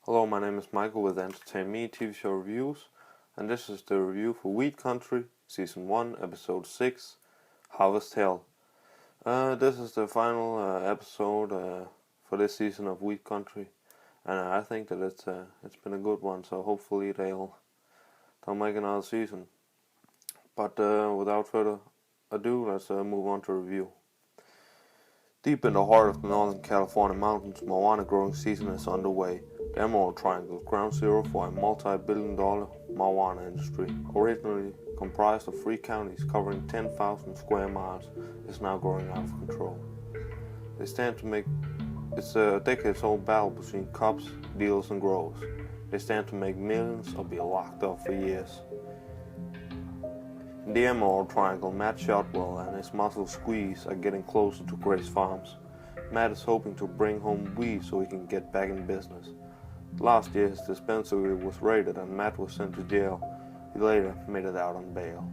Hello, my name is Michael with Entertain Me TV Show Reviews, and this is the review for Wheat Country, Season 1, Episode 6, Harvest Hell. This is the final episode for this season of Wheat Country, and I think that it's been a good one, so hopefully they'll make another season. But without further ado, let's move on to review. Deep in the heart of the Northern California mountains, marijuana growing season is underway. The Emerald Triangle, ground zero for a multi-billion-dollar marijuana industry, originally comprised of 3 counties covering 10,000 square miles, is now growing out of control. It's a decades-old battle between cops, dealers, and growers. They stand to make millions or be locked up for years. In the Emerald Triangle, Matt Shotwell and his muscle Squeeze are getting closer to Grace Farms. Matt is hoping to bring home weed so he can get back in business. Last year, his dispensary was raided and Matt was sent to jail. He later made it out on bail.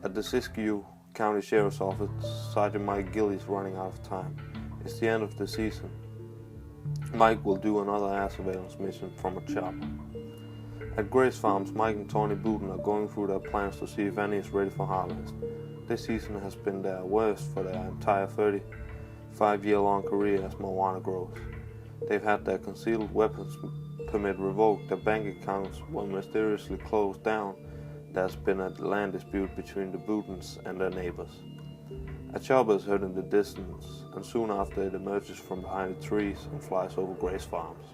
At the Siskiyou County Sheriff's Office, Sergeant Mike Gilly is running out of time. It's the end of the season. Mike will do another air surveillance mission from a chopper. At Grace Farms, Mike and Tony Booten are going through their plans to see if any is ready for harvest. This season has been their worst for their entire 35-year-long career as marijuana growers. They've had their concealed weapons permit revoked, their bank accounts were mysteriously closed down. There's been a land dispute between the Bootens and their neighbors. A chopper is heard in the distance, and soon after it emerges from behind the trees and flies over Grace Farms.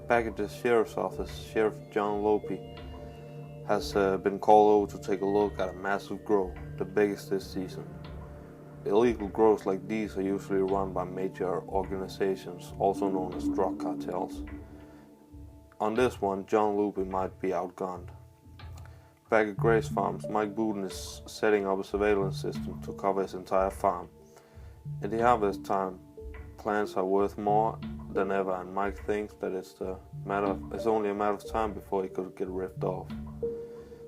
Back at the sheriff's office, Sheriff John Lope has been called over to take a look at a massive grow, the biggest this season. Illegal grows like these are usually run by major organizations, also known as drug cartels. On this one, John Lope might be outgunned. Back at Grace Farms, Mike Booten is setting up a surveillance system to cover his entire farm. In the harvest time, plants are worth more than ever, and Mike thinks that it's only a matter of time before he could get ripped off.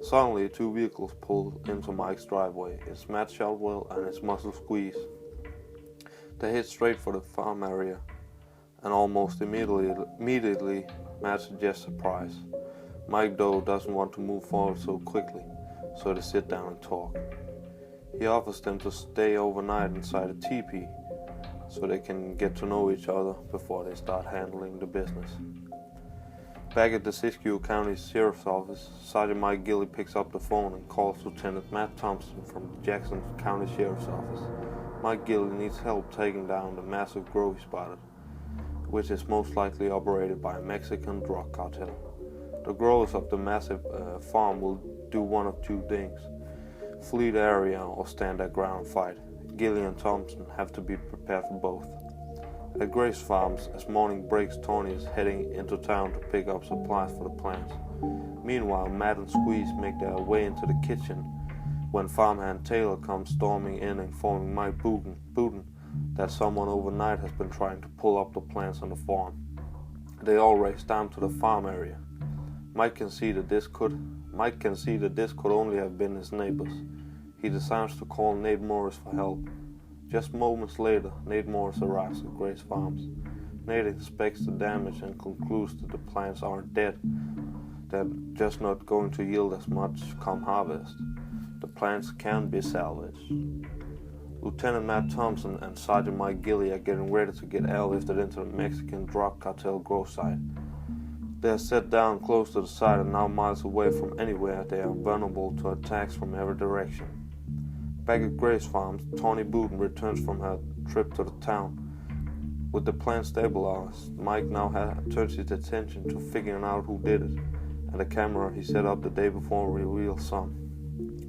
Suddenly, 2 vehicles pull into Mike's driveway. It's Matt Shotwell and his muscle Squeeze. They head straight for the farm area, and almost immediately Matt suggests a price. Mike, though, doesn't want to move forward so quickly, so they sit down and talk. He offers them to stay overnight inside a teepee, so they can get to know each other before they start handling the business. Back at the Siskiyou County Sheriff's Office, Sergeant Mike Gilly picks up the phone and calls Lieutenant Matt Thompson from the Jackson County Sheriff's Office. Mike Gilly needs help taking down the massive grow he spotted, which is most likely operated by a Mexican drug cartel. The growers of the massive farm will do one of 2 things: flee the area or stand their ground and fight. Gilly and Thompson have to be prepared for both. At Grace Farms, as morning breaks, Tony is heading into town to pick up supplies for the plants. Meanwhile, Matt and Squeeze make their way into the kitchen when farmhand Taylor comes storming in, informing Mike Booten that someone overnight has been trying to pull up the plants on the farm. They all race down to the farm area. Mike can see that this could only have been his neighbors. He decides to call Nate Morris for help. Just moments later, Nate Morris arrives at Grace Farms. Nate inspects the damage and concludes that the plants aren't dead. They're just not going to yield as much come harvest. The plants can be salvaged. Lieutenant Matt Thompson and Sergeant Mike Gilly are getting ready to get airlifted into the Mexican drug cartel grow site. They are set down close to the site and now miles away from anywhere. They are vulnerable to attacks from every direction. Back at Grace Farms, Tony Booten returns from her trip to the town. With the plant stabilized, Mike now turns his attention to figuring out who did it, and the camera he set up the day before reveals some.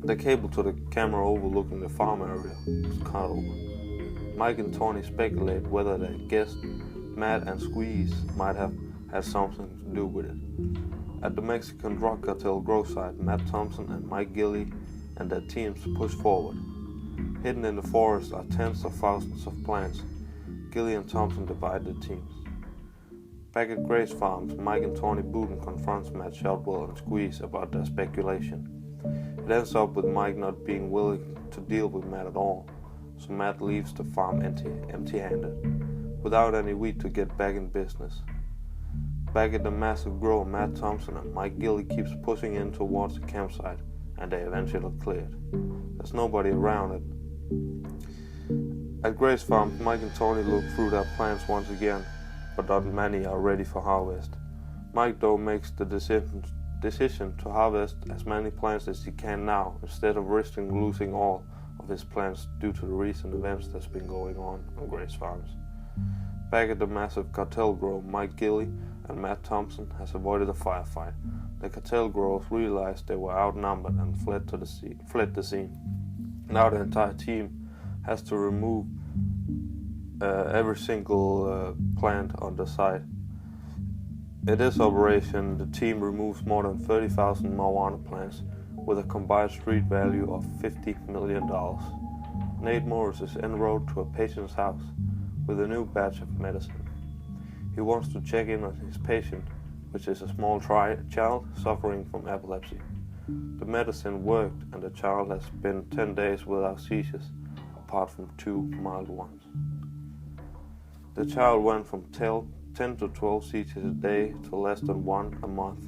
The cable to the camera overlooking the farm area is cut open. Mike and Tony speculate whether they guessed Matt and Squeeze might have had something to do with it. At the Mexican drug cartel grow site, Matt Thompson and Mike Gilly and their teams push forward. Hidden in the forest are tens of thousands of plants. Gilly and Thompson divide the teams. Back at Grace Farms, Mike and Tony Booten confronts Matt Shotwell and Squeeze about their speculation. It ends up with Mike not being willing to deal with Matt at all, so Matt leaves the farm empty-handed, without any wheat to get back in business. Back at the massive grow, Matt Thompson and Mike Gilly keeps pushing in towards the campsite, and they eventually clear it. There's nobody around it. At Grace Farm, Mike and Tony look through their plants once again, but not many are ready for harvest. Mike though makes the decision to harvest as many plants as he can now, instead of risking losing all of his plants due to the recent events that's been going on Grace Farms. Back at the massive cartel grow, Mike Gilly and Matt Thompson has avoided a firefight. The cartel growers realized they were outnumbered and fled the scene. Now the entire team has to remove every single plant on the site. In this operation, the team removes more than 30,000 marijuana plants with a combined street value of $50 million. Nate Morris is en route to a patient's house with a new batch of medicine. He wants to check in on his patient, which is a small child suffering from epilepsy. The medicine worked and the child has been 10 days without seizures, apart from 2 mild ones. The child went from 10 to 12 seizures a day to less than 1 a month.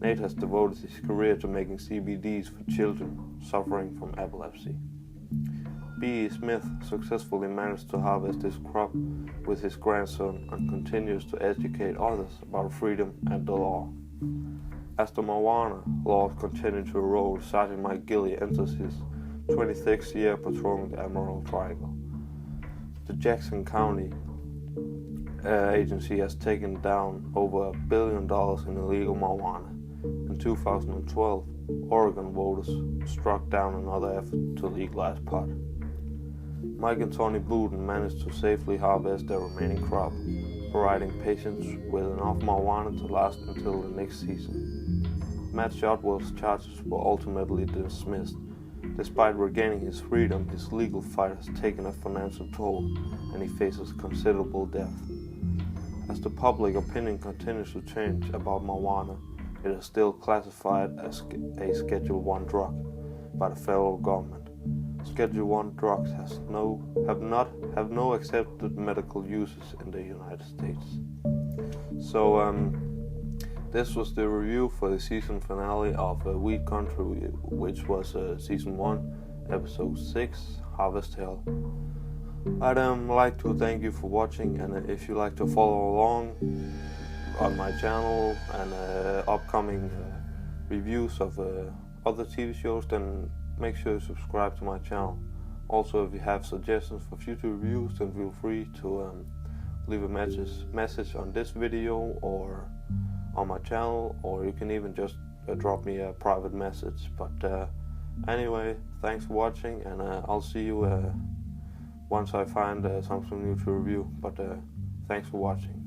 Nate has devoted his career to making CBDs for children suffering from epilepsy. B.E. Smith successfully managed to harvest his crop with his grandson and continues to educate others about freedom and the law. As the marijuana laws continue to erode, Sergeant Mike Gilly enters his 26th year patrolling the Emerald Triangle. The Jackson County agency has taken down over $1 billion in illegal marijuana. In 2012, Oregon voters struck down another effort to legalize pot. Mike and Tony Booten managed to safely harvest their remaining crop, providing patients with enough marijuana to last until the next season. Matt Shotwell's charges were ultimately dismissed. Despite regaining his freedom, his legal fight has taken a financial toll, and he faces considerable debt. As the public opinion continues to change about marijuana, it is still classified as a Schedule 1 drug by the federal government. Schedule 1 drugs have no accepted medical uses in the United States. So this was the review for the season finale of Weed Country, which was season 1, episode 6, Harvest Hell. I'd like to thank you for watching, and if you like to follow along on my channel and upcoming reviews of other TV shows, then make sure you subscribe to my channel. Also, if you have suggestions for future reviews, then feel free to leave a message on this video or on my channel, or you can even just drop me a private message. But anyway, thanks for watching, and I'll see you once I find something new to review. But thanks for watching.